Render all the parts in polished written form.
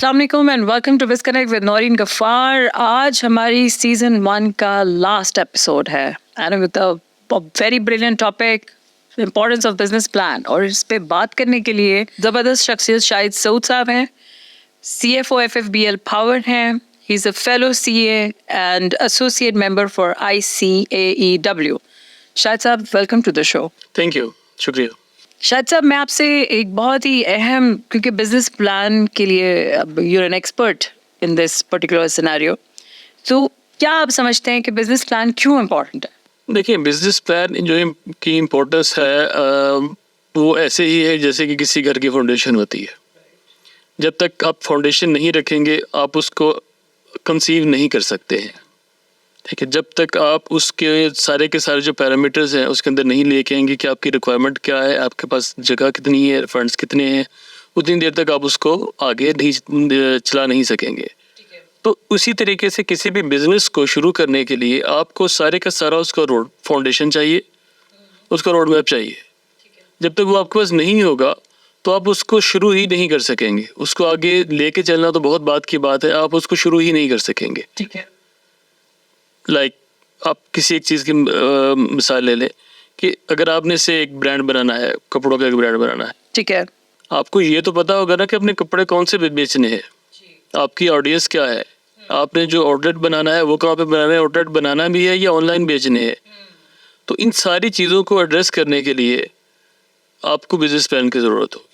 अस्सलाम वालेकुम and welcome to BizConnect with Naureen Ghaffar. आज हमारी सीजन 1 का लास्ट एपिसोड है and with a very brilliant topic, importance of business plan. और इस पे बात करने के लिए ज़बरदस्त शख्सियत शाहिद सऊद साहब हैं, CFO FFBL पावर हैं। He is a fellow CA and associate member for ICAEW। Shahid Sahab, welcome to the show. Thank you, शुक्रिया। शाहिद साहब, मैं आपसे एक बहुत ही अहम, क्योंकि बिजनेस प्लान के लिए you are an expert in this particular scenario, तो क्या आप समझते हैं कि बिजनेस प्लान क्यों इम्पोर्टेंट है? देखिए, बिजनेस प्लान की इम्पोर्टेंस है वो ऐसे ही है जैसे कि किसी घर की फाउंडेशन होती है। जब तक आप फाउंडेशन नहीं रखेंगे आप उसको कंसीव नहीं कर सकते हैं। ठीक है, जब तक आप उसके सारे के सारे जो पैरामीटर्स हैं उसके अंदर नहीं लेके आएंगे कि आपकी रिक्वायरमेंट क्या है, आपके पास जगह कितनी है, फंड्स कितने हैं, उतनी देर तक आप उसको आगे नहीं चला नहीं सकेंगे। तो उसी तरीके से किसी भी बिजनेस को शुरू करने के लिए आपको सारे का सारा उसका रोड फाउंडेशन चाहिए, उसका रोड मैप चाहिए। जब तक वो आपके पास नहीं होगा तो आप उसको शुरू ही नहीं कर सकेंगे। उसको आगे लेके चलना तो बहुत बात की बात है, आप उसको शुरू ही नहीं कर सकेंगे। ठीक है। लाइक आप किसी एक चीज़ की मिसाल ले लें कि अगर आपने से एक ब्रांड बनाना है, कपड़ों का एक ब्रांड बनाना है, ठीक है। आपको ये तो पता होगा ना कि अपने कपड़े कौन से बेचने हैं, आपकी ऑडियंस क्या है, आपने जो आउटलेट बनाना है वो कहाँ पे बनाना है, आउटलेट बनाना भी है या ऑनलाइन बेचने हैं। तो इन सारी चीज़ों को एड्रेस करने के लिए आपको बिजनेस प्लान की ज़रूरत होगी।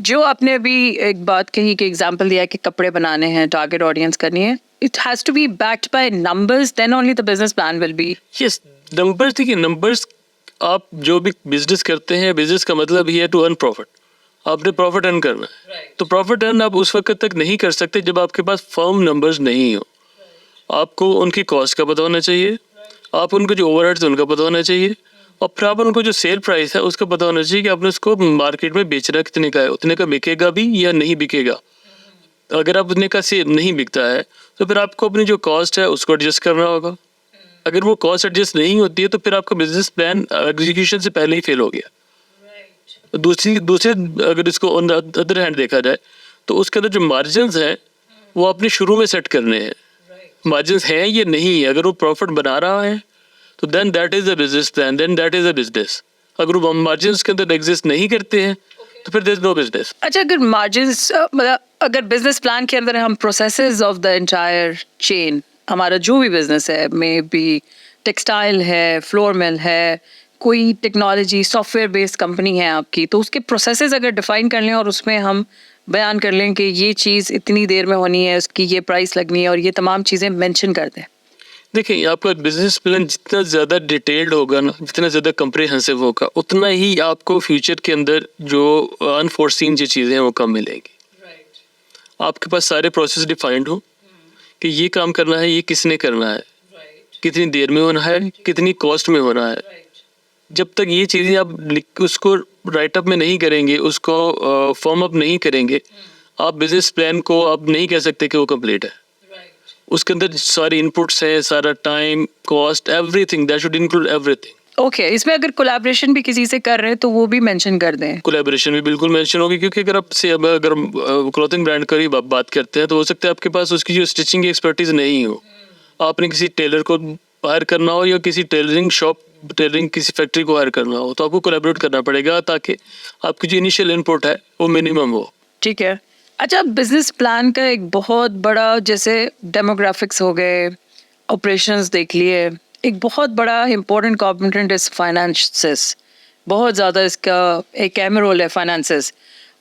जो आपने अभी एक बात कही कि एग्जांपल दिया कि कपड़े बनाने हैं, टारगेट ऑडियंस करनी है, it has to be backed by numbers, then only the business plan will be. Yes, numbers. देखिए, नंबर्स, आप जो भी बिजनेस करते हैं, बिजनेस का मतलब ही है टू अर्न प्रॉफिट। आपने प्रॉफिट अर्न करना है। तो प्रॉफिट अर्न आप उस वक्त तक नहीं कर सकते जब आपके पास फर्म नंबर्स नहीं हो। आपको उनकी कॉस्ट का पता होना चाहिए, आप उनको जो ओवरहेड्स हैं उनका पता होना चाहिए, और फिर आप उनको जो सेल प्राइस है उसका पता होना चाहिए कि आपने उसको मार्केट में बेचना कितने का है, उतने का बिकेगा भी या नहीं बिकेगा। अगर आप उतने का सेल नहीं बिकता है तो फिर आपको अपनी जो कॉस्ट है उसको एडजस्ट करना होगा। अगर वो कॉस्ट एडजस्ट नहीं होती है तो फिर आपका बिजनेस प्लान एग्जीक्यूशन से पहले ही फेल हो गया। दूसरे अगर इसको ऑन द अदर हैंड देखा जाए तो उसके अंदर जो मार्जिन्स हैं वो आपने शुरू में सेट करने हैं। मार्जिन्स हैं या नहीं है, अगर वो प्रॉफिट बना रहा है तो then that is a business plan, then that is a business. अगर वो मार्जिन्स के अंदर एग्जिस्ट नहीं करते हैं तो फिर देयर इज नो बिजनेस। अच्छा, अगर मार्जिन्स, मतलब अगर बिजनेस प्लान के अंदर हम processes of the entire chain, हमारा जो भी बिजनेस है, मे बी टेक्सटाइल है, फ्लोर मिल है, कोई टेक्नोलॉजी सॉफ्टवेयर बेस्ड कंपनी है आपकी, तो उसके प्रोसेसेस अगर डिफाइन कर लें और उसमें हम बयान कर लें कि ये चीज़ इतनी देर में होनी है, उसकी ये प्राइस लगनी है, और ये तमाम चीज़ें मेंशन कर दें। देखिए, आपका बिजनेस प्लान जितना ज़्यादा डिटेल्ड होगा ना, जितना ज़्यादा कम्प्रिहेंसिव होगा, उतना ही आपको फ्यूचर के अंदर जो अनफोर्सीन जो चीज़ें हैं वो कम मिलेंगी। आपके पास सारे प्रोसेस डिफाइंड हो कि ये काम करना है, ये किसने करना है, कितनी देर में होना है, कितनी कॉस्ट में होना है। जब तक ये चीज़ें आप उसको राइट अप में नहीं करेंगे, उसको फॉर्म अप नहीं करेंगे, आप बिजनेस प्लान को आप नहीं कह सकते कि वो कंप्लीट है। उसके अंदर सारी इनपुट्स हैं, सारा time, cost, everything, that should include everything. Okay, इसमें अगर कोलैबोरेशन भी किसी से कर रहे हैं तो वो भी मेंशन कर दें। कोलैबोरेशन भी बिल्कुल मेंशन होगी, क्योंकि अगर आप से अगर क्लॉथिंग ब्रांड की बात करते हैं तो हो सकता है आपके पास उसकी जो स्टिचिंग की एक्सपर्टीज नहीं हो, आपने किसी टेलर को हायर करना हो या किसी टेलरिंग किसी फैक्ट्री को हायर करना हो, तो आपको कोलैबोरेट करना पड़ेगा ताकि आपकी जो इनिशियल इनपुट है वो मिनिमम हो। ठीक है। अच्छा, बिजनेस प्लान का एक बहुत बड़ा, जैसे डेमोग्राफिक्स हो गए, ऑपरेशंस देख लिए, एक बहुत बड़ा इंपॉर्टेंट कॉम्पोनेंट इज फाइनेंसेस। बहुत ज़्यादा इसका एक अहम रोल है फाइनेंसेस।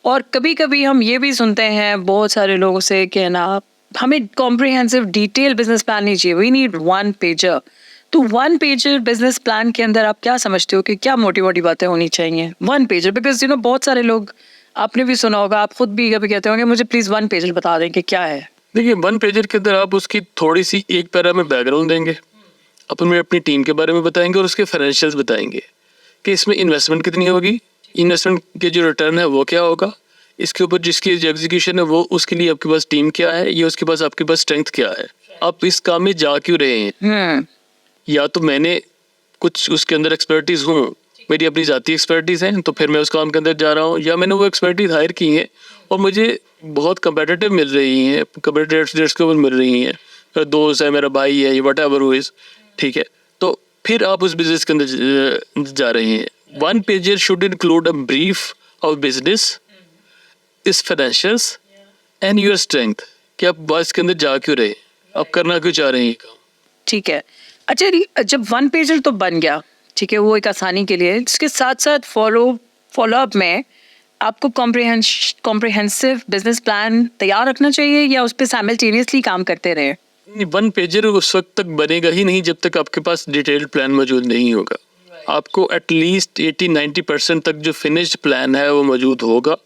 और कभी कभी हम ये भी सुनते हैं बहुत सारे लोगों से कि ना, हमें कॉम्प्रिहेंसिव डिटेल बिजनेस प्लान नहीं चाहिए, वी नीड वन पेजर। तो वन पेजर बिजनेस प्लान के अंदर आप क्या समझते हो कि क्या मोटी मोटी बातें होनी चाहिए one pager? Because you know, बहुत सारे लोग, आपने भी सुना होगा, आप खुद भी कभी कहते होंगे मुझे प्लीज वन पेजर बता दें कि क्या है। देखिए, वन पेजर के अंदर आप उसकी थोड़ी सी एक पैरा में बैकग्राउंड देंगे, अपनी टीम के बारे में बताएंगे और उसके फाइनेंशियल्स बताएंगे कि इसमें इन्वेस्टमेंट कितनी होगी, इन्वेस्टमेंट के जो रिटर्न है वो क्या होगा, इसके ऊपर जिसकी जो एग्जीक्यूशन है वो उसके लिए आपके पास टीम क्या है, ये उसके पास आपके पास स्ट्रेंथ क्या है, आप इस काम में जा क्यों रहे हैं। या तो मैंने कुछ उसके अंदर एक्सपर्टीज हूँ मेरी अपनी ज़ाती एक्सपर्टीज़ है तो फिर मैं उस काम के अंदर जा रहा हूँ, या मैंने वो एक्सपर्टीज़ हायर की है और मुझे बहुत कंपेटिटिव मिल रही हैं, कंपेटिटिव रेट्स के ऊपर मिल रही हैं, मेरा दोस्त है, मेरा भाई है, वट एवर हु इज़, ठीक है, तो फिर आप उस बिजनेस के अंदर जा रहे हैं. One pager should include a brief of business, इस फाइनेंशियल्स एंड योर स्ट्रेंथ, कि आप बस के अंदर जा क्यों रहे, आप करना क्यों चाह रहे हैं ये काम. ठीक है. अच्छा, जब वन पेजर तो बन गया, ठीक है, वो एक आसानी के लिए, इसके साथ साथ फॉलो अप में आपको कॉम्प्रिहेंसिव बिजनेस प्लान तैयार रखना चाहिए या उस पर साइमल्टेनियसली काम करते रहे? वन पेजर उस वक्त तक बनेगा ही नहीं जब तक आपके पास डिटेल्ड प्लान मौजूद नहीं होगा. आपको एटलीस्ट 80-90% तक जो फिनिश्ड प्लान है वो मौजूद होगा,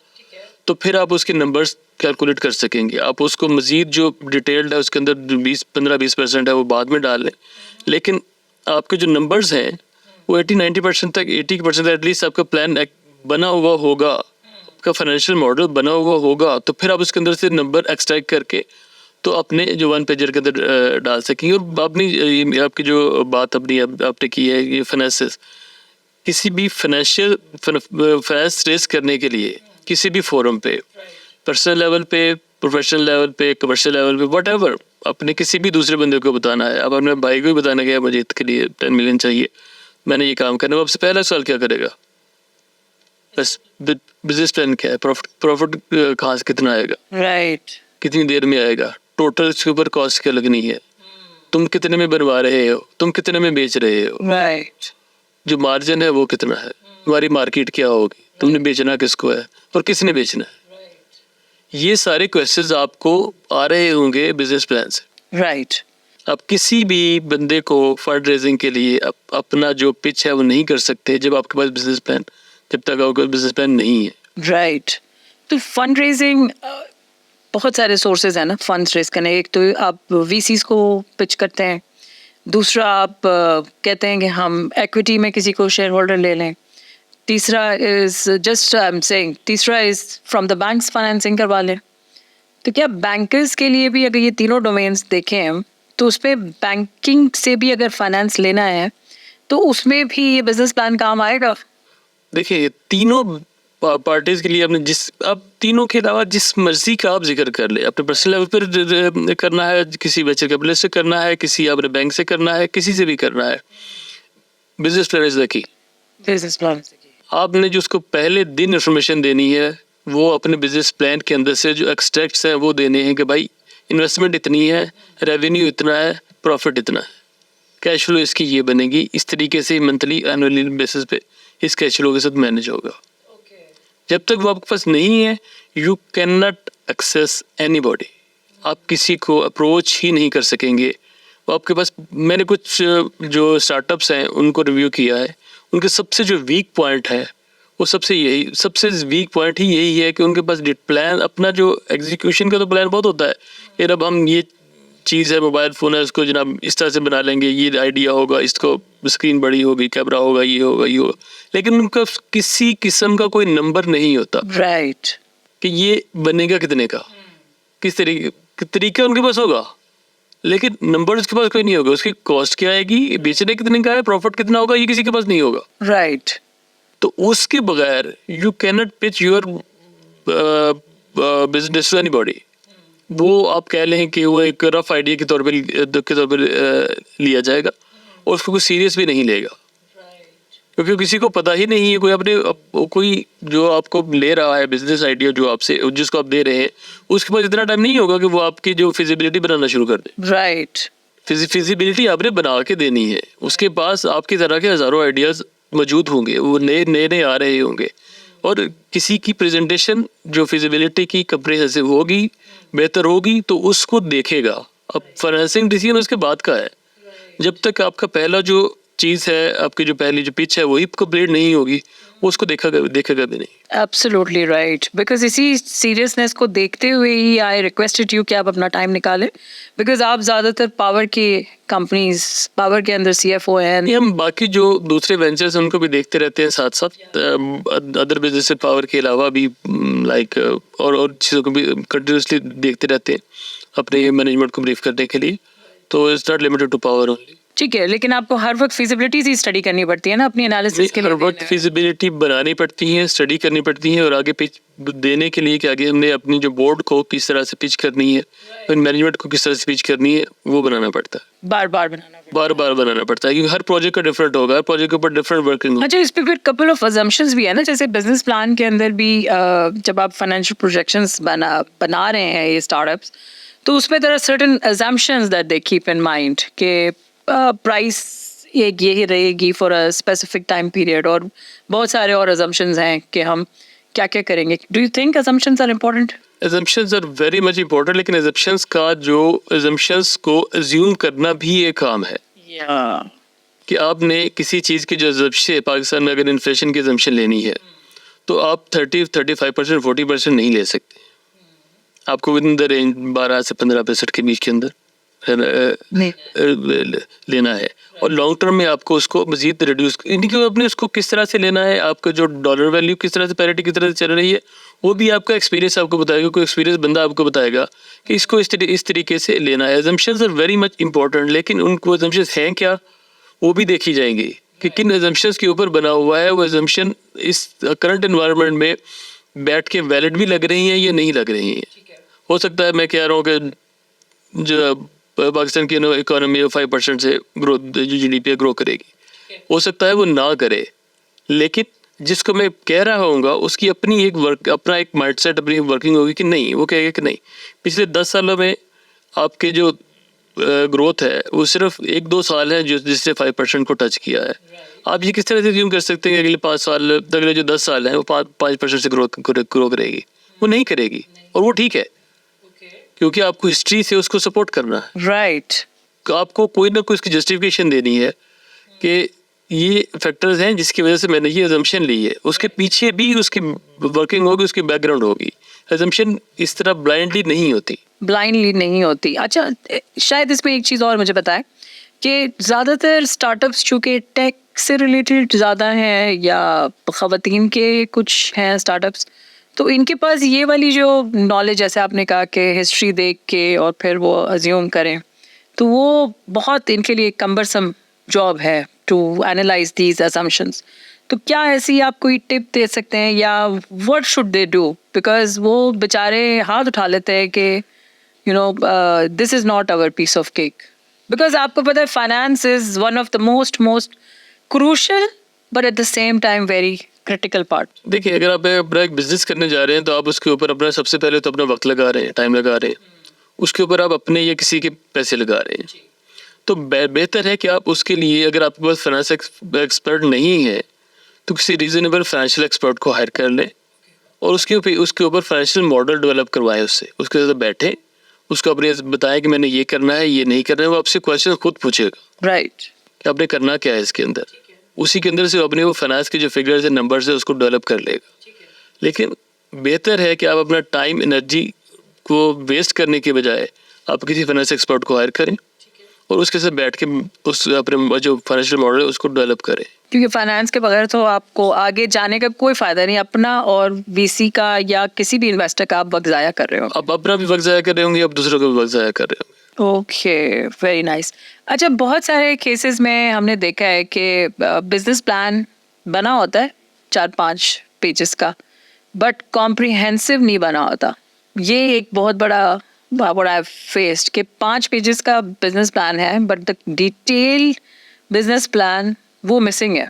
तो फिर आप उसके नंबर्स कैलकुलेट कर सकेंगे. आप उसको मज़ीद जो डिटेल्ड है उसके अंदर 15-20% है वो बाद में डाल लें, लेकिन आपके जो नंबर्स हैं वो 80-90% तक, 80% एटलीस्ट आपका प्लान बना हुआ होगा, आपका फाइनेंशियल मॉडल बना हुआ होगा, तो फिर आप उसके अंदर से नंबर एक्सट्रैक्ट करके तो अपने जो वन पेजर के अंदर डाल सकेंगे. और अपनी आपकी जो बात आपने की है ये फाइनेंस, किसी भी फाइनेंस रेस करने के लिए किसी भी फोरम पे, पर्सनल लेवल पे, प्रोफेशनल लेवल पे, कमर्शियल लेवल पे, वट एवर, अपने किसी भी दूसरे बंदे को बताना है, अब अपने भाई को भी बताना है मुझे इसके लिए 10 मिलियन चाहिए, मैंने ये काम करना है, वो आपसे पहला सवाल क्या करेगा, बस बिजनेस प्लान क्या है, प्रॉफिट कहाँ से कितना आएगा, राइट, कितनी देर में आएगा, टोटल इसके ऊपर कॉस्ट क्या लगनी है, तुम कितने में बनवा रहे हो, तुम कितने में बेच रहे हो, राइट, जो मार्जिन है वो कितना है, तुम्हारी मार्केट क्या होगी, तुमने बेचना किसको है और किसने बेचना है. ये सारे क्वेश्चंस आपको आ रहे होंगे बिजनेस प्लान से. राइट. आप किसी भी बंदे को फंड रेजिंग के लिए अपना जो पिच है वो नहीं कर सकते जब आपके पास बिजनेस प्लान, जब तक आपके पास बिजनेस प्लान नहीं है. राइट. तो फंड रेजिंग बहुत सारे सोर्सेज हैं ना फंड्स रेज करने. एक तो आप वीसीज को पिच करते हैं, दूसरा आप कहते हैं कि हम एक्विटी में किसी को शेयर होल्डर ले लें, तीसरा is just I am saying, तीसरा is from the banks financing करवा लें. तो क्या बैंकर्स के लिए भी अगर ये तीनों डोमेन्स देखें हम, तो उस पर बैंकिंग से भी अगर फाइनेंस लेना है तो उसमें भी ये बिजनेस प्लान काम आएगा? देखिए, तीनों पार्टीज के लिए आपने अब तीनों के अलावा जिस मर्जी का आप जिक्र कर ले, अपने पर्सनल लेवल पर करना है, किसी वेंचर कैपिटल से करना है, किसी आपने बैंक से करना है, किसी से भी करना है, business plan is the key. Business plan आपने जो उसको पहले दिन इंफॉर्मेशन देनी है वो अपने बिजनेस प्लान के अंदर से जो एक्सट्रैक्ट्स हैं वो देने हैं कि भाई इन्वेस्टमेंट इतनी है, रेवेन्यू इतना है, प्रॉफिट इतना है, कैश फ्लो इसकी ये बनेगी, इस तरीके से मंथली एनुअली बेसिस पे इस कैश फ्लो के साथ मैनेज होगा. जब तक वो आपके पास नहीं है you can not access anybody, आप किसी को अप्रोच ही नहीं कर सकेंगे. वो आपके पास, मैंने कुछ जो स्टार्टअप्स हैं उनको रिव्यू किया है, उनके सबसे जो वीक पॉइंट है वो सबसे वीक पॉइंट ही यही है कि उनके पास प्लान, अपना जो एग्जीक्यूशन का तो प्लान बहुत होता है कि अब हम ये चीज़ है, मोबाइल फ़ोन है, उसको जनाब इस तरह से बना लेंगे, ये आइडिया होगा, इसको स्क्रीन बड़ी होगी, कैमरा होगा, ये होगा, ये होगा, लेकिन उनका किसी किस्म का कोई नंबर नहीं होता. राइट. कि ये बनेगा कितने का, किस तरीका उनके पास होगा, लेकिन नंबर उसके पास कोई नहीं होगा. उसकी कॉस्ट क्या आएगी, बेचने कितने का है, प्रॉफिट कितना होगा, ये किसी के पास नहीं होगा. राइट. तो उसके बगैर you can not pitch your business to anybody. वो आप कह लें कि वो एक रफ आइडिया के तौर पर लिया जाएगा और उसको कोई सीरियस भी नहीं लेगा, क्योंकि किसी को पता ही नहीं है, कोई जो आपको ले रहा है बिजनेस आइडिया, जो आपसे जिसको आप दे रहे हैं, उसके पास इतना टाइम नहीं होगा कि वो आपकी जो फिजिबिलिटी बनाना शुरू कर दे. राइट. फिजिबिलिटी आपने बना के देनी है, उसके पास आपकी तरह के हज़ारों आइडियाज़ मौजूद होंगे, वो नए आ रहे होंगे, और किसी की प्रेजेंटेशन जो फिजिबिलिटी की कंप्रिहेंसिव होगी, बेहतर होगी, तो उसको देखेगा. अब फाइनेंसिंग डिसीजन उसके बाद का है. जब तक आपका पहला जो चीज़ है, आपकी जो पहली जो पिच है वही कंप्लीट नहीं होगी, वो उसको देखेगा भी नहीं. Absolutely right. बिकॉज इसी सीरियसनेस को देखते हुए ही आई रिक्वेस्टेड यू कि आप अपना टाइम निकालें, बिकॉज आप ज़्यादातर पावर के अंदर CFO हैं. हम बाकी जो दूसरे वेंचर्स हैं उनको भी देखते रहते हैं साथ साथ, अदर बिजनेस पावर के अलावा भी, लाइक और चीज़ों को भी कंटिन्यूसली देखते रहते हैं अपने मैनेजमेंट को ब्रीफ करने के लिए. तो it's not limited to power only. ठीक है, लेकिन आपको हर वक्त फिजिबिलिटीज ही स्टडी करनी पड़ती है ना अपनी एनालिसिस के हर लिए। वक्त फिजिबिलिटी बनानी पड़ती है, स्टडी करनी पड़ती है, और आगे पिच देने के लिए कि आगे हमने अपनी जो बोर्ड को किस तरह से पिच करनी है, मैनेजमेंट को किस तरह से पिच करनी है, वो बनाना पड़ता है, बार बार बनाना पड़ता बार बार बनाना पड़ता है, क्योंकि हर प्रोजेक्ट का डिफरेंट होगा, हर प्रोजेक्ट के ऊपर डिफरेंट वर्किंग है। होगा। अच्छा, इस पे फिर कपल ऑफ अजम्पशंस भी है ना, जैसे बिजनेस प्लान के अंदर भी जब आप फाइनेंशियल प्रोजेक्शंस बना रहे हैं ये स्टार्टअप्स, तो उसमें there are certain assumptions that they keep in mind कि प्राइस एक यही रहेगी for a specific time period, और बहुत सारे और अजम्पशंस हैं कि हम क्या क्या करेंगे। Do you think assumptions are important? assumptions are very much important, लेकिन assumptions को अज्यूम करना भी एक काम है कि आपने किसी चीज़ की जो assumption है, पाकिस्तान में अगर इन्फ्लेशन की assumption लेनी है तो आप 30-35%, 40% नहीं ले सकते। आपको विद इन द रेंज 12 से 15% के बीच के अंदर लेना है, और लॉन्ग टर्म में आपको उसको मजीद रिड्यूस, इनकी अपने उसको किस तरह से लेना है, आपका जो डॉलर वैल्यू किस तरह से, पैरिटी किस तरह से चल रही है, वो भी आपका एक्सपीरियंस आपको बताएगा, कोई एक्सपीरियंस बंदा आपको बताएगा कि इसको इस तरीके से लेना है। assumptions are very much important, लेकिन उनको assumptions हैं क्या वो भी देखी जाएंगी कि किन assumptions के ऊपर बना हुआ है, वो assumption इस करंट एनवायरनमेंट में बैठ के वैलिड भी लग रही हैं या नहीं लग रही हैं। हो सकता है मैं कह रहा हूँ कि जो पाकिस्तान की इकोनॉमी 5% से ग्रोथ, जो GDP ग्रो करेगी, हो सकता है वो ना करे, लेकिन जिसको मैं कह रहा होऊंगा उसकी अपनी अपना एक माइंडसेट, अपनी वर्किंग होगी कि नहीं, वो कहेगा कि नहीं, पिछले 10 सालों में आपके जो ग्रोथ है वो सिर्फ 1-2 साल है जिससे 5% को टच किया है। आप ये किस तरह से assume कर सकते हैं कि अगले 5 साल, अगले जो 10 साल हैं वो 5% से ग्रो करेगी? वो नहीं करेगी, और वो ठीक है, क्योंकि आपको हिस्ट्री से उसको सपोर्ट करना है। राइट। तो आपको कोई ना कोई इसकी जस्टिफिकेशन देनी है कि ये फैक्टर्स हैं जिसकी वजह से मैंने ये assumption ली है, उसके पीछे भी उसकी वर्किंग होगी, उसकी बैकग्राउंड होगी। assumption इस तरह ब्लाइंडली नहीं होती। ब्लाइंडली नहीं होती। अच्छा, शायद इसमें एक चीज़ और मुझे बताएं कि ज़्यादातर स्टार्टअप्स चूँकि टेक से रिलेटेड ज़्यादा हैं या ख़वातीन के कुछ हैं स्टार्टअप्स, तो इनके पास ये वाली जो नॉलेज, जैसे आपने कहा कि हिस्ट्री देख के और फिर वो अज्यूम करें, तो वो बहुत इनके लिए कम्बरसम जॉब है टू एनालाइज दीज असम्पशंस। तो क्या ऐसी आप कोई टिप दे सकते हैं, या what should they do, because वो बेचारे हाथ उठा लेते हैं कि you know this is not our piece of cake, because आपको पता है finance is one of the most crucial but at the same time very critical part. देखिए, अगर आप अपना एक बिजनेस करने जा रहे हैं तो आप उसके ऊपर अपना सबसे पहले तो अपना वक्त लगा रहे हैं, टाइम लगा रहे हैं, उसके ऊपर आप अपने या किसी के पैसे लगा रहे हैं, तो बेहतर है कि आप उसके लिए, अगर आपके पास फाइनेंस एक्सपर्ट नहीं है तो किसी रीजनेबल फाइनेंशियल एक्सपर्ट को हायर कर लें, और उसके ऊपर फाइनेंशियल मॉडल डेवलप करवाएं, उसके साथ बैठें, उसको अपने बताएं कि मैंने ये करना है, ये नहीं करना है, वो आपसे क्वेश्चन खुद पूछेगा राइट कि आपने करना क्या है इसके अंदर, उसी के अंदर से अपने वो फाइनेंस के जो फिगर्स है, नंबर्स है, उसको डेवलप कर लेगा। लेकिन बेहतर है कि आप अपना टाइम, एनर्जी को वेस्ट करने के बजाय आप किसी फाइनेंस एक्सपर्ट को हायर करें और उसके साथ बैठ के उस अपने जो फाइनेंशियल मॉडल है उसको डेवलप करें, क्योंकि फाइनेंस के बगैर तो आपको आगे जाने का कोई फ़ायदा नहीं, अपना और वीसी का या किसी भी इन्वेस्टर का आप वक्त ज़ाया कर रहे हो। आप अपना भी वक्त ज़ाया कर रहे होंगे, आप दूसरों का भी वक्त ज़ाया कर रहे होंगे। Okay, very nice. अच्छा, बहुत सारे केसेस में हमने देखा है कि बिजनेस प्लान बना होता है 4-5 पेजेस का, बट कॉम्प्रिहेंसिव नहीं बना होता। ये एक बहुत बड़ा व्हाट आई फेस्ड कि 5 पेजेस का बिजनेस प्लान है but the detail business plan वो मिसिंग है,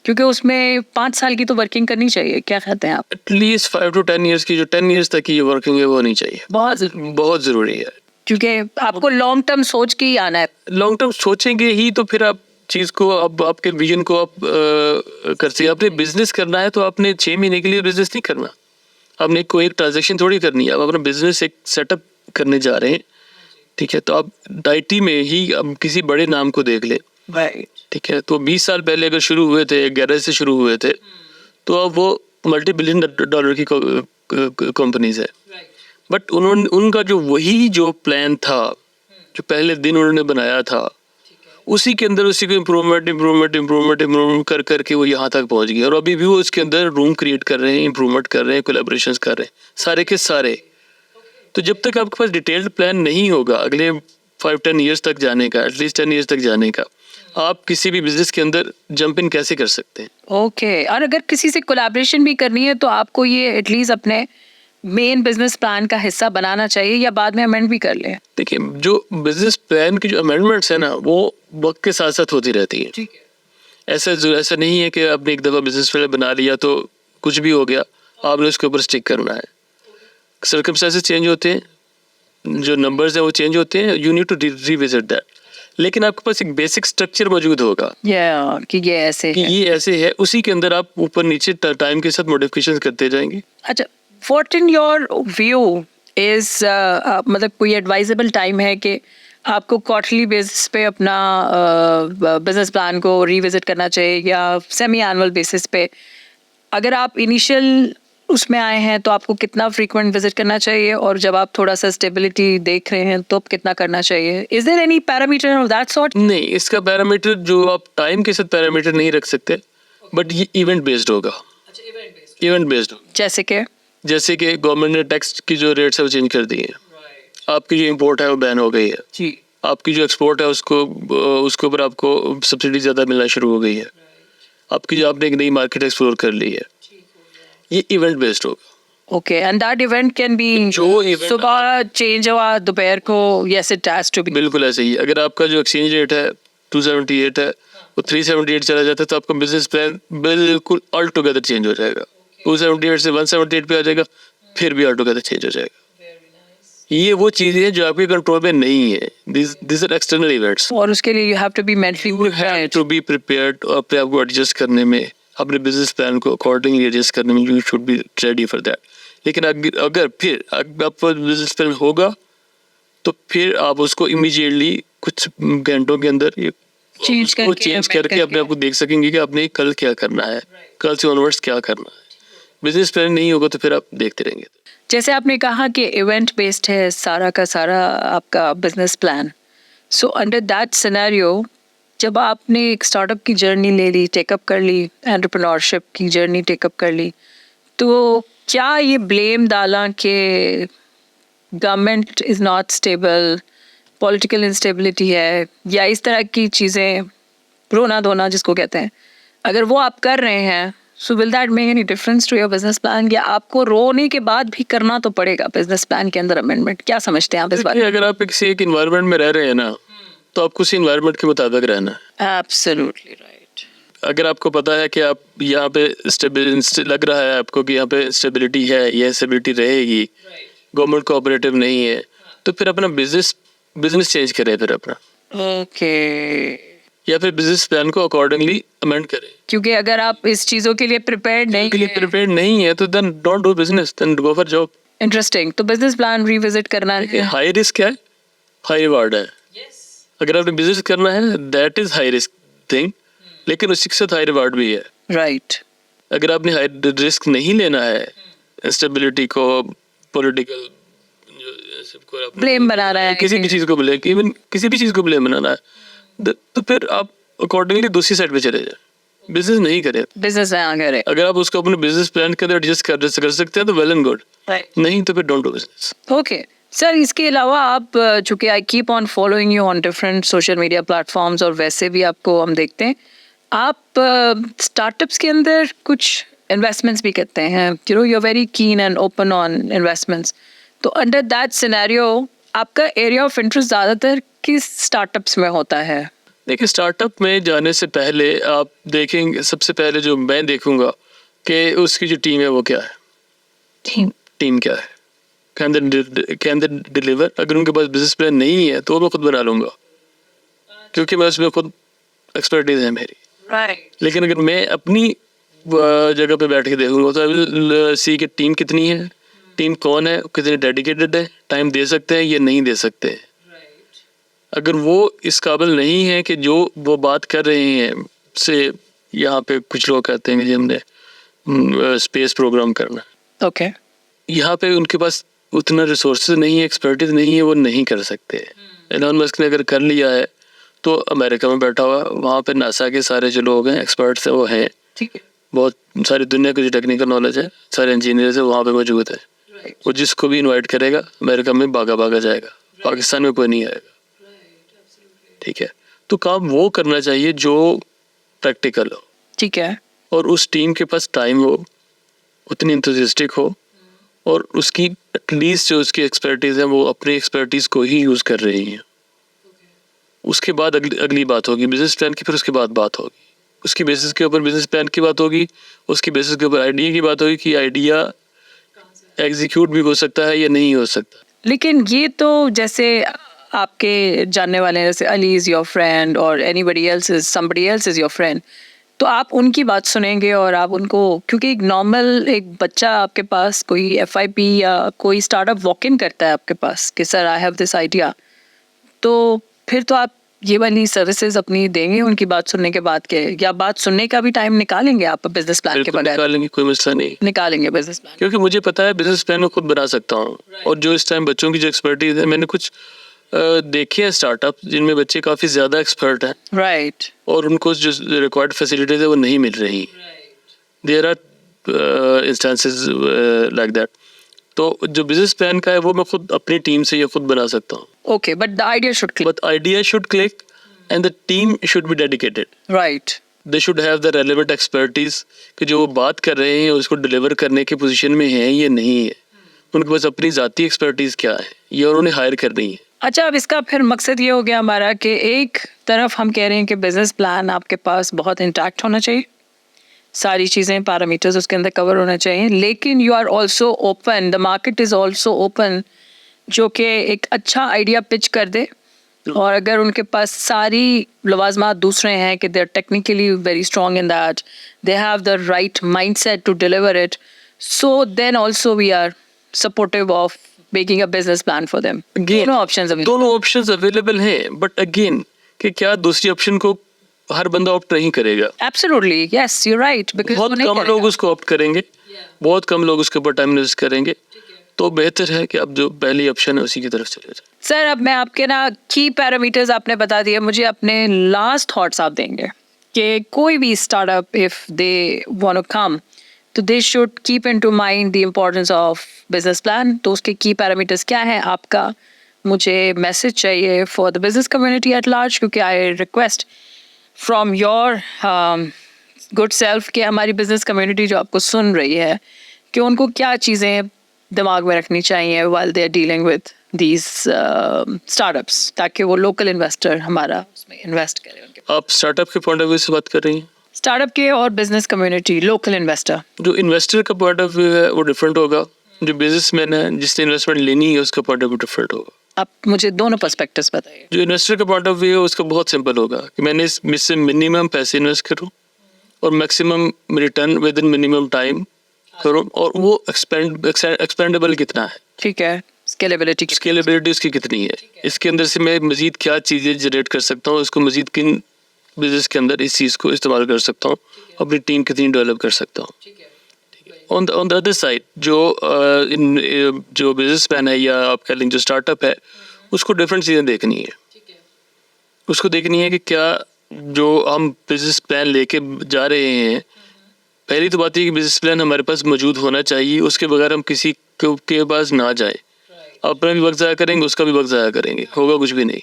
क्योंकि उसमें 5 साल की तो वर्किंग करनी चाहिए। क्या कहते हैं आप? एटलीस्ट 5 to 10 years की, जो 10 years तक की वर्किंग है वो होनी चाहिए, बहुत ज़रूरी है, क्योंकि आपको लॉन्ग टर्म सोच के ही आना है। लॉन्ग टर्म सोचेंगे ही तो फिर आप चीज़ को, अब आपके विजन को आप कर सकते। आपने बिजनेस करना है तो आपने 6 महीने के लिए बिजनेस नहीं करना, आपने कोई एक ट्रांजेक्शन थोड़ी करनी है, आप अपना बिजनेस एक सेटअप करने जा रहे हैं, ठीक है, तो आप IT में ही अब किसी बड़े नाम को देख ले, ठीक है, तो 20 साल पहले अगर शुरू हुए थे, 11 से शुरू हुए थे, तो अब वो $multi-billion की कंपनीज है, बट उनका जो प्लान था, जो पहले दिन उन्होंने बनाया था, उसी के अंदर उसी को इम्प्रूवमेंट कर करके वो यहाँ तक पहुँच गए, और अभी भी वो उसके अंदर रूम क्रिएट कर रहे हैं, इम्प्रूवमेंट कर रहे हैं, कोलैबोरेशंस कर रहे हैं, सारे के सारे। तो जब तक आपके पास डिटेल्ड प्लान नहीं होगा अगले 5-10 ईयर्स तक जाने का, एटलीस्ट 10 ईयर्स तक जाने का, आप किसी भी बिजनेस के अंदर जंप इन कैसे कर सकते हैं? ओके, और अगर किसी से कोलैबोरेशन भी करनी है तो आपको ये एटलीस्ट अपने मेन बिजनेस प्लान का हिस्सा बनाना चाहिए, या बाद में अमेंड भी कर लें? देखिए, जो बिजनेस प्लान की जो अमेंडमेंट्स है ना, वो वक्त के साथ साथ होती रहती है। ठीक है। ऐसा नहीं है कि आपने एक दफ़ा बिजनेस प्लान बना लिया तो कुछ भी हो गया, आपने उसके ऊपर स्टिक करना है। सर्कमस्टेंसेस चेंज होते हैं, जो नंबर्स हैं वो चेंज होते हैं, you need to revisit that. लेकिन आपके पास एक बेसिक स्ट्रक्चर मौजूद होगा या कि ये ऐसे कि है। ये ऐसे है, उसी के अंदर आप ऊपर नीचे टाइम के साथ मॉडिफिकेशन करते जाएंगे। अच्छा, what in your view is मतलब कोई एडवाइजेबल टाइम है कि आपको क्वार्टरली बेसिस पे अपना बिजनेस प्लान को रिविजिट करना चाहिए, या सेमी एनुअल बेसिस पे? अगर आप इनिशियल उसमें आए हैं तो आपको कितना फ्रीक्वेंट विजिट करना चाहिए, और जब आप थोड़ा सा स्टेबिलिटी देख रहे हैं तो कितना करना चाहिए? Is there any parameter of that sort? नहीं, इसका पैरामीटर जो आप टाइम के साथ पैरामीटर नहीं रख सकते, बट ये इवेंट बेस्ड होगा। इवेंट बेस्ड होगा, जैसे कि गवर्नमेंट ने टैक्स की जो रेट्स है वो चेंज कर दी है, आपकी जो इम्पोर्ट है वो बैन हो गई है जी। आपकी जो एक्सपोर्ट है उसके ऊपर आपको सब्सिडी ज़्यादा मिलना शुरू हो गई है, आपकी जो आपने एक नई मार्केट एक्सप्लोर कर ली है, ये इवेंट बेस्ड होगा। Okay, and that event can be जो event सुबह चेंज हुआ दोपहर को, yes it has to be. बिल्कुल ऐसे ही। अगर आपका जो एक्सचेंज रेट है 278 है, वो 378 चला जाता है, तो आपका बिजनेस प्लान बिल्कुल ऑल टुगेदर चेंज हो जाएगा। 278 से 178 पे आ जाएगा, फिर भी ऑल टुगेदर चेंज हो जाएगा। ये वो चीजें हैं जो आपके कंट्रोल में नहीं है, दिस आर एक्सटर्नल इवेंट्स। और उसके लिए you have to be mentally have to be prepared, अपने आप को एडजस्ट करने में, अपने बिजनेस प्लान को अकॉर्डिंगली एडजस्ट करने में you should be ready for that. लेकिन अगर फिर आपका बिजनेस प्लान होगा तो फिर आप उसको इमीडिएटली कुछ घंटों के अंदर चेंज करके अपने आप को देख सकेंगे कि आपने कल क्या करना है, कल से ऑनवर्ड्स क्या करना है। बिजनेस प्लान नहीं होगा तो फिर आप देखते रहेंगे। जैसे आपने कहा कि इवेंट बेस्ड है सारा का सारा आपका business plan, so under that scenario जब आपने एक स्टार्टअप की जर्नी ले ली, टेकअप कर ली, एंटरप्रेन्योरशिप की जर्नी टेकअप कर ली, तो क्या ये ब्लेम डाला कि government is not stable, political instability है, या इस तरह की चीज़ें, रोना धोना जिसको कहते हैं, अगर वो आप कर रहे हैं, so will that make any difference to your business plan, या आपको रोने के बाद भी करना तो पड़ेगा बिजनेस प्लान के अंदर अमेंडमेंट? क्या समझते हैं आप इस बारे में? अगर आप किसी एक इन्वायरमेंट में रह रहे हैं ना, तो आपको उसी इन्वायरमेंट के मुताबिक रहना है। Absolutely right. अगर आपको पता है कि आप यहाँ पे लग रहा है आपको कि यहाँ पे स्टेबिलिटी है, यह स्टेबिलिटी रहेगी, गवर्नमेंट कोऑपरेटिव नहीं है, तो फिर अपना बिजनेस चेंज करें फिर अपना, ओके। या फिर बिजनेस प्लान को अकॉर्डिंगली अमेंड करें। क्योंकि अगर आप इस चीज़ों के लिए प्रिपेयर्ड नहीं है तो then don't do business, then go for job. Interesting. तो बिजनेस प्लान रिविजिट करना है। हाई रिस्क है, हाई रिवार्ड है। अगर आपने बिजनेस करना है that is high risk thing, लेकिन उसी के साथ हाई रिवार्ड भी है। राइट। अगर आपने हाई रिस्क नहीं लेना है, स्टेबिलिटी को, पॉलिटिकल ब्लेम बना रहा है, किसी भी चीज को ब्लेम, इवन किसी भी चीज को ब्लेम बनाना है, तो फिर आप अकॉर्डिंगली दूसरी साइड पे चले जाए, बिजनेस नहीं करें। बिजनेस ना करें। अगर आप उसको अपने बिजनेस प्लान के अंदर एडजस्ट कर सकते हैं तो वेल एंड गुड, नहीं तो फिर don't do business. Okay sir, इसके अलावा आप चूंकि I keep on following you on different social media platforms, और वैसे भी आपको हम देखते हैं, आप स्टार्टअप्स के अंदर कुछ इन्वेस्टमेंट्स भी करते हैं, you know, you are very keen and open on investments. तो अंडर दैट सिनेरियो आपका एरिया ऑफ इंटरेस्ट ज़्यादातर किस स्टार्टअप्स में होता है? देखिए, स्टार्टअप में जाने से पहले आप देखेंगे, सबसे पहले जो मैं देखूंगा कि उसकी जो टीम है वो क्या है, टीम क्या है, कैन दे डिलीवर। अगर उनके पास बिजनेस प्लान नहीं है तो मैं खुद बना लूंगा, क्योंकि मैं उसमें खुद एक्सपर्टीज है मेरी। लेकिन अगर मैं अपनी जगह पे बैठ के देखूंगा तो आई विल सी कि टीम कितनी है, टीम कौन है, कितने डेडिकेटेड है, टाइम दे सकते हैं या नहीं दे सकते। अगर वो इस काबिल नहीं है कि जो वो बात कर रहे हैं, से यहाँ पे कुछ लोग कहते हैं कि हमने स्पेस प्रोग्राम करना, ओके, यहाँ पे उनके पास उतना रिसोर्सेज नहीं है, एक्सपर्टीज नहीं है, वो नहीं कर सकते। एलोन मस्क ने अगर कर लिया है तो अमेरिका में बैठा हुआ, वहाँ पे नासा के सारे जो लोग हैं, एक्सपर्ट्स हैं, वो हैं, ठीक है, बहुत सारी दुनिया की जो टेक्निकल नॉलेज है, सारे इंजीनियर्स है वहाँ पे मौजूद है। वो जिसको भी इनवाइट करेगा अमेरिका में भागा जाएगा, पाकिस्तान में कोई नहीं आएगा। ठीक है, तो काम वो करना चाहिए जो प्रैक्टिकल हो ठीक है, और उस टीम के पास टाइम हो, उतनी इंथुसियास्टिक हो और उसकी एटलीस्ट जो उसकी एक्सपर्टीज है वो अपनी एक्सपर्टीज को ही यूज़ कर रही है। उसके बाद अगली बात होगी बिजनेस प्लान की, फिर उसके बाद बात होगी उसकी बेसिस के ऊपर बिजनेस प्लान की बात होगी, उसकी बेसिस के ऊपर आइडिया की बात होगी कि आइडिया एग्जीक्यूट भी हो सकता है या नहीं हो सकता। लेकिन ये तो जैसे आपके जानने वाले हैं, जैसे अली इज़ योर फ्रेंड और anybody else is somebody else is your friend, तो आप उनकी बात सुनेंगे और आप उनको, क्योंकि एक नॉर्मल एक बच्चा आपके पास कोई एफआईपी या कोई स्टार्टअप वॉक इन करता है आपके पास कि sir I have this idea, तो फिर तो आप ये वाली सर्विसेज अपनी देंगे उनकी बात सुनने के बाद के, या बात सुनने का भी टाइम निकालेंगे आप बिजनेस प्लान के बिल्कुल बगैर? निकालेंगे, कोई मसला नहीं, निकालेंगे बिजनेस प्लान, क्योंकि मुझे पता है बिजनेस प्लान मैं खुद बना सकता हूँ। और जो इस टाइम बच्चों की जो एक्सपर्टीज है, मैंने कुछ देखे हैं स्टार्टअप जिनमें बच्चे काफ़ी ज़्यादा एक्सपर्ट हैं राइट, और उनको जो रिक्वायर्ड फैसिलिटीज है वो नहीं मिल रही। There are instances like that. तो जो बिजनेस प्लान का है वो मैं खुद अपनी टीम से या खुद बना सकता हूँ। Okay, but the idea should click, but idea should click and the team should be dedicated. Right, they should have the relevant expertise कि जो वो बात कर रहे हैं उसको डिलीवर करने की पोजीशन में है या नहीं है, उनके पास अपनी ज़ाती एक्सपर्टीज क्या है, ये उन्होंने हायर करनी है। अच्छा, अब इसका फिर मकसद ये हो गया हमारा कि एक तरफ हम कह रहे हैं कि बिजनेस प्लान आपके पास बहुत इंटैक्ट होना चाहिए, सारी चीज़ें पैरामीटर्स उसके अंदर कवर होना चाहिए, लेकिन you are also open, the market is also open, जो कि एक अच्छा आइडिया पिच कर दे और अगर उनके पास सारी लवाजमात दूसरे हैं कि they are technically very strong in that, they have the right mind set to deliver it, so then also we are supportive of making a business plan for them. दोनों options available हैं, but again कि क्या दूसरी option को हर बंदा opt नहीं करेगा? Absolutely, yes, you right, because बहुत कम लोग उसको ऑप्ट करेंगे, बहुत कम लोग उसके ऊपर टाइम इन्वेस्ट करेंगे, तो बेहतर है कि अब जो पहली ऑप्शन है उसी की तरफ चले जाए। सर, अब मैं आपके ना की पैरामीटर्स आपने बता दिए, मुझे अपने लास्ट थॉट्स आप देंगे कि कोई भी startup if they want to come तो they should keep into mind the importance of business plan, तो उसके की पैरामीटर्स क्या हैं आपका? मुझे मैसेज चाहिए for the business community at large, क्योंकि I request from your good self कि हमारी बिजनेस कम्युनिटी जो आपको सुन रही है कि उनको क्या चीज़ें दिमाग में रखनी चाहिए while they are dealing with these startups, ताकि वो लोकल इन्वेस्टर हमारा उसमें इन्वेस्ट करें उनके। आप स्टार्टअप के पॉइंट ऑफ व्यू से बात कर रही हैं? स्टार्टअप के और बिजनेस कम्युनिटी, लोकल इन्वेस्टर। जो इन्वेस्टर का पॉइंट ऑफ व्यू है वो डिफरेंट होगा, जो बिजनेसमैन है जिसने इन्वेस्टमेंट लेनी है उसका पॉइंट ऑफ व्यू डिफरेंट होगा। आप मुझे दोनों पर्सपेक्टिव्स बताइए। जो इन्वेस्टर का पॉइंट ऑफ व्यू है उसका बहुत सिंपल होगा कि मैंने इसमें मिनिमम पैसे इन्वेस्ट करूँ और maximum return with in minimum time करूँ, और वो एक्सपेंडेबल कितना है, ठीक है, स्केलेबिलिटी उसकी कितनी है, इसके अंदर से मैं मजीद क्या चीज़ें जनरेट कर सकता हूँ, इसको मजीद किन बिजनेस के अंदर इस चीज़ को इस्तेमाल कर सकता हूँ, अपनी टीम कितनी डेवलप कर सकता हूँ। ऑन द अदर साइड जो बिजनेस मैन है या आप कह लें जो स्टार्टअप है, उसको डिफरेंट चीज़ें देखनी है। उसको देखनी है कि क्या जो हम बिजनेस प्लान लेके जा रहे हैं, पहली तो बात है कि बिजनेस प्लान हमारे पास मौजूद होना चाहिए, उसके बगैर हम किसी के पास ना जाए। अपना भी वक्त ज़ाया करेंगे, उसका भी वक्त ज़ाया करेंगे, होगा कुछ भी नहीं।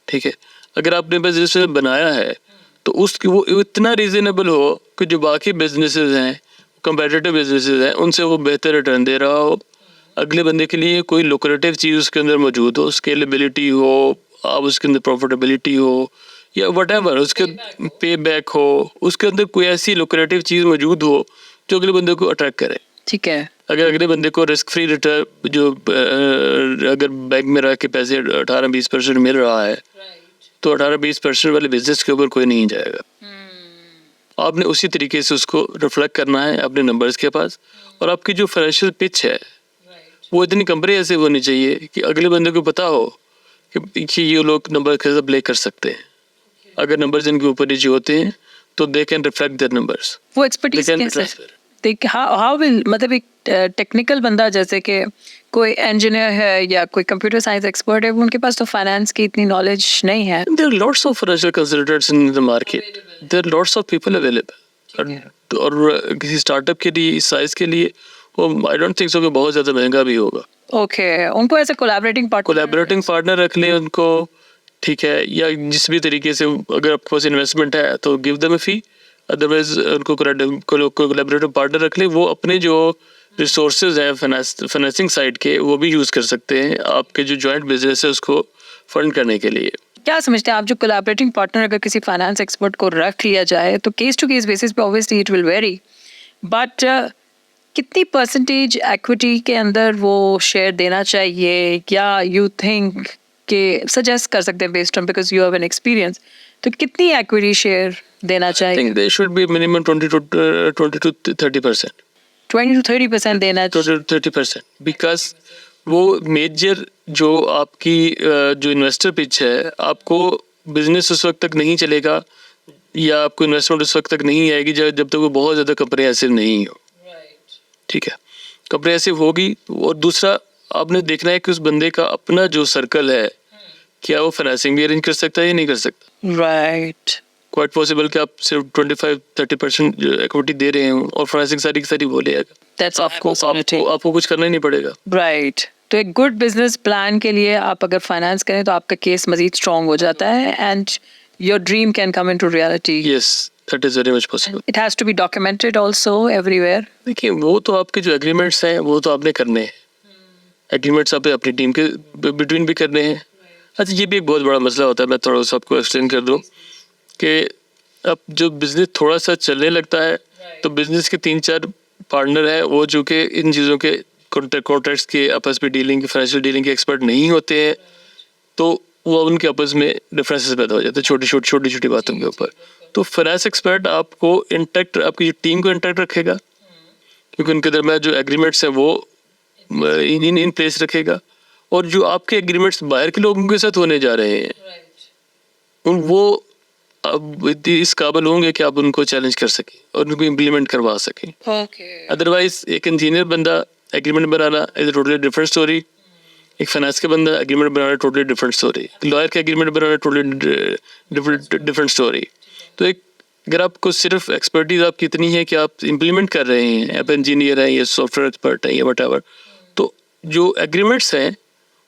ठीक है, अगर आपने बिजनेस बनाया है तो उसकी वो इतना रीजनेबल हो कि जो बाकी बिजनेसेस हैं, कंपेटिटिव बिजनेसेस हैं, उनसे वो बेहतर रिटर्न दे रहा हो, अगले बंदे के लिए कोई लुक्रेटिव चीज़ उसके अंदर मौजूद हो, स्केलेबिलिटी हो, आप उसके अंदर प्रॉफिटेबिलिटी हो या व्हाटएवर, उसके पे बैक हो, उसके अंदर कोई ऐसी लुक्रेटिव चीज़ मौजूद हो जो अगले बंदे को अट्रैक्ट करे। ठीक है, अगर अगले बंदे को रिस्क फ्री रिटर्न जो अगर बैंक में रह के पैसे 18-20% मिल रहा है तो 18-20% वाले बिजनेस के ऊपर कोई नहीं जाएगा। आपने उसी तरीके से उसको रिफ्लेक्ट करना है अपने नंबर्स के पास, और आपकी जो फाइनेंशियल पिच है वो इतनी कंप्रिहेंसिव होनी चाहिए कि अगले बंदे को पता हो कि ये लोग नंबर कैसे प्ले कर सकते हैं। अगर नंबर्स इनके ऊपर नीचे होते हैं तो they can reflect their numbers. वो एक्सपर्टीज कैसे हाउ विल, मतलब एक टेक्निकल बंदा जैसे कि कोई इंजीनियर है या कोई कंप्यूटर साइंस एक्सपर्ट है, उनके पास तो फाइनेंस की इतनी नॉलेज नहीं है। There are lots of financial consultants in the market. There are lots of people available. और किसी स्टार्टअप के लिए इस साइज के लिए वो आई डोंट थिंक सो कि बहुत ज़्यादा महंगा भी होगा। ओके, उनको ऐसे कोलैबोरेटिंग पार्टनर रख लें, उनको ठीक है, या जिस भी तरीके से अगर आपके पास इन्वेस्टमेंट है तो give them a fee, otherwise उनको कोलैबोरेटिव पार्टनर रख ले, वो अपने जो रिसोर्सेज हैं फाइनेंसिंग साइड के वो भी यूज़ कर सकते हैं आपके जो जॉइंट बिजनेस है उसको फंड करने के लिए। क्या समझते हैं आप, जो कोलैबोरेटिंग पार्टनर अगर किसी फाइनेंस एक्सपर्ट को रख लिया जाए तो केस टू केस बेसिस पे obviously it will very, but कितनी परसेंटेज इक्विटी के अंदर वो शेयर देना चाहिए, या यू थिंक के सजेस्ट कर सकते हैं based on because you have an experience, तो कितनी इक्विटी शेयर देना आई चाहिए? Think they should be minimum 20 to 30%। 20 to 30% देना 20 to 30%, बिकॉज वो मेजर जो आपकी जो इन्वेस्टर पिच है, आपको बिजनेस उस वक्त तक नहीं चलेगा या आपको इन्वेस्टमेंट उस वक्त तक नहीं आएगी जब तक वो बहुत ज़्यादा कंप्रेहेंसिव नहीं हो। ठीक है, कंप्रेहेंसिव होगी। और दूसरा आपने देखना है कि उस बंदे का अपना जो सर्कल है, क्या वो फाइनेंसिंग भी अरेंज कर सकता है या नहीं कर सकता। राइट, क्वाइट पॉसिबल कि आप सिर्फ 25-30% इक्विटी दे रहे हो और फाइनेंसिंग सारी की सारी वो ले आएगा, दैट्स आपको कुछ करना ही नहीं पड़ेगा। राइट। तो एक गुड बिजनेस प्लान के लिए आप अगर फाइनेंस करें तो आपका केस मजीद स्ट्रॉन्ग हो जाता है and your dream can come into reality. Yes, that is very much possible. It has to be documented also everywhere. देखिए, वो तो आपके जो एग्रीमेंट्स हैं वो तो आपने करने हैं, एग्रीमेंट्स आप अपनी टीम के बिटवीन भी करने हैं। अच्छा, ये भी एक बहुत बड़ा मसला होता है, मैं थोड़ा सा आपको एक्सप्लेन कर दूं कि अब जो बिजनेस थोड़ा सा चलने लगता है तो बिजनेस के 3-4 पार्टनर हैं वो जो कि इन चीज़ों के कॉन्ट्रैक्ट्स के आपस में डीलिंग की फाइनेंशियल डीलिंग के एक्सपर्ट नहीं होते हैं, तो वो उनके आपस में डिफरेंसेस पैदा हो जाते हैं छोटी छोटी बातों के ऊपर। तो फाइनेंस एक्सपर्ट आपको इंटैक्ट, आपकी टीम को इंटैक्ट रखेगा क्योंकि उनके दरमियान जो एग्रीमेंट्स हैं वो इन प्लेस रखेगा, और जो आपके एग्रीमेंट्स बाहर के लोगों के साथ होने जा रहे हैं वो अब इस काबिल होंगे कि आप उनको चैलेंज कर सकें और उनको इम्प्लीमेंट करवा सकें। अदरवाइज एक इंजीनियर बंदा agreement banana is totally different story, एक फाइनेंस का बंदा एग्रीमेंट बनाना टोटली डिफरेंट स्टोरी, लॉयर का एग्रीमेंट बनाना टोटली डिफरेंट स्टोरी। तो एक अगर आपको सिर्फ एक्सपर्टीज आपकी इतनी है कि आप इम्प्लीमेंट कर रहे हैं, आप इंजीनियर हैं या सॉफ्टवेयर एक्सपर्ट हैं या व्हाटएवर, तो जो एग्रीमेंट्स हैं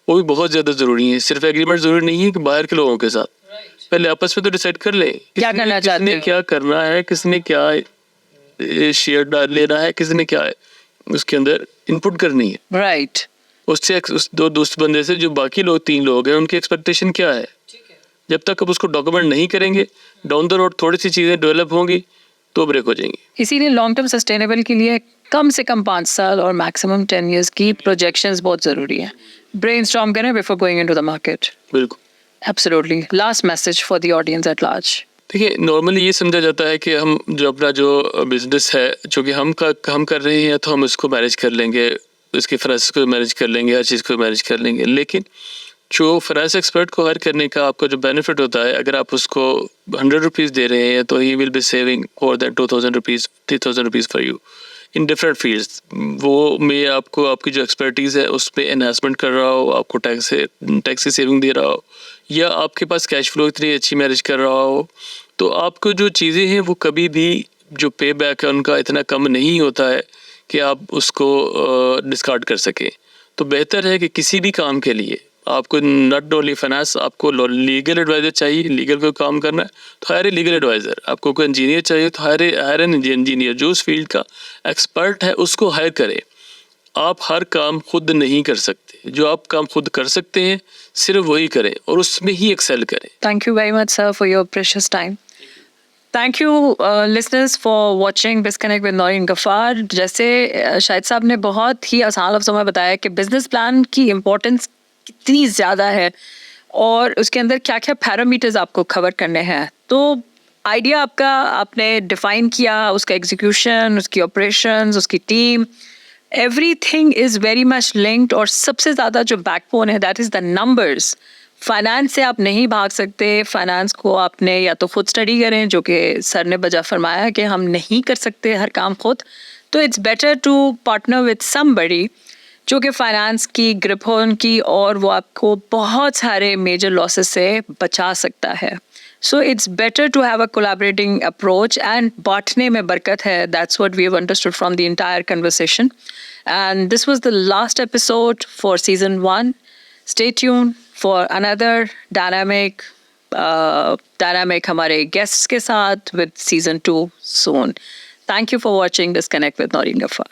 वो भी बहुत ज़्यादा ज़रूरी हैं। सिर्फ एग्रीमेंट ज़रूरी नहीं है कि बाहर के लोगों के साथ, पहले आपस में तो डिसाइड कर लें क्या करना चाहते हैं, क्या करना है, किसने क्या शेयर डाल लेना है, किसने क्या उसके अंदर इनपुट करनी है। राइट। उससे उस दो दोस्त बंदे से जो बाकी लोग 3 लोग हैं उनकी एक्सपेक्टेशन क्या है, जब तक आप उसको डॉक्यूमेंट नहीं करेंगे डाउन द रोड थोड़ी सी चीज़ें डेवलप होंगी तो ब्रेक हो जाएंगी। इसीलिए लॉन्ग टर्म सस्टेनेबल के लिए कम से कम 5 साल और मैक्सिमम 10 years की प्रोजेक्शंस बहुत ज़रूरी है। ब्रेनस्टॉर्म करें before going into the market. बिल्कुल, absolutely. Last message for the audience at large. देखिए, नॉर्मली ये समझा जाता है कि हम जो अपना जो बिजनेस है जो कि हम कर रहे हैं तो हम इसको मैनेज कर लेंगे, इसके फाइनेंस को मैनेज कर लेंगे, हर चीज़ को मैनेज कर लेंगे। लेकिन जो फाइनेंस एक्सपर्ट को हायर करने का आपका जो बेनिफिट होता है, अगर आप उसको 100 रुपीज़ दे रहे हैं तो he will be saving more than 2000 rupees 3000 rupees for you in different fields. वो मैं आपको आपकी जो एक्सपर्टीज़ है उस पर एनहांसमेंट कर रहा हो, आपको टैक्स की सेविंग दे रहा हो, या आपके पास कैश फ्लो इतनी अच्छी मैनेज कर रहा हो, तो आपको जो चीज़ें हैं वो कभी भी जो पे बैक है उनका इतना कम नहीं होता है कि आप उसको डिस्कार्ड कर सकें। तो बेहतर है कि किसी भी काम के लिए आपको नॉट ओनली फाइनेंस, आपको लीगल एडवाइज़र चाहिए, लीगल को काम करना है तो हायर लीगल एडवाइज़र, आपको कोई इंजीनियर चाहिए तो हायर एन इंजीनियर जो उस फील्ड का एक्सपर्ट है उसको हायर करें। आप हर काम खुद नहीं कर सकते, जो आप काम खुद कर सकते हैं सिर्फ वही करें और उसमें ही एक्सेल करें। Thank you very much, sir, for your precious time. Thank you, listeners, for watching Disconnect with Noreen Ghaffar. जैसे शाहिद साहब ने बहुत ही आसान लफ्ज़ों में बताया कि बिजनेस प्लान की इम्पोर्टेंस कितनी ज़्यादा है और उसके अंदर क्या क्या पैरामीटर्स आपको कवर करने हैं। तो आइडिया आपका आपने डिफाइन किया, उसका एग्जीक्यूशन, उसकी ऑपरेशंस, उसकी team, everything is very much linked. और सबसे ज़्यादा जो बैकबोन है that is the numbers. Finance से आप नहीं भाग सकते, फाइनेंस को आपने या तो खुद स्टडी करें, जो कि सर ने बजा फरमाया कि हम नहीं कर सकते हर काम खुद, तो it's better to partner with somebody जो कि फाइनेंस की ग्रिप हो उनकी और वो आपको बहुत सारे मेजर लॉसेस से बचा सकता है। So it's better to have a collaborating approach and बांटने में बरकत है। That's what we have understood from the entire conversation and this was the last episode for season 1. Stay tuned for another dynamic हमारे guests के साथ with season 2 soon. Thank you for watching Disconnect with Noreen Ghaffar.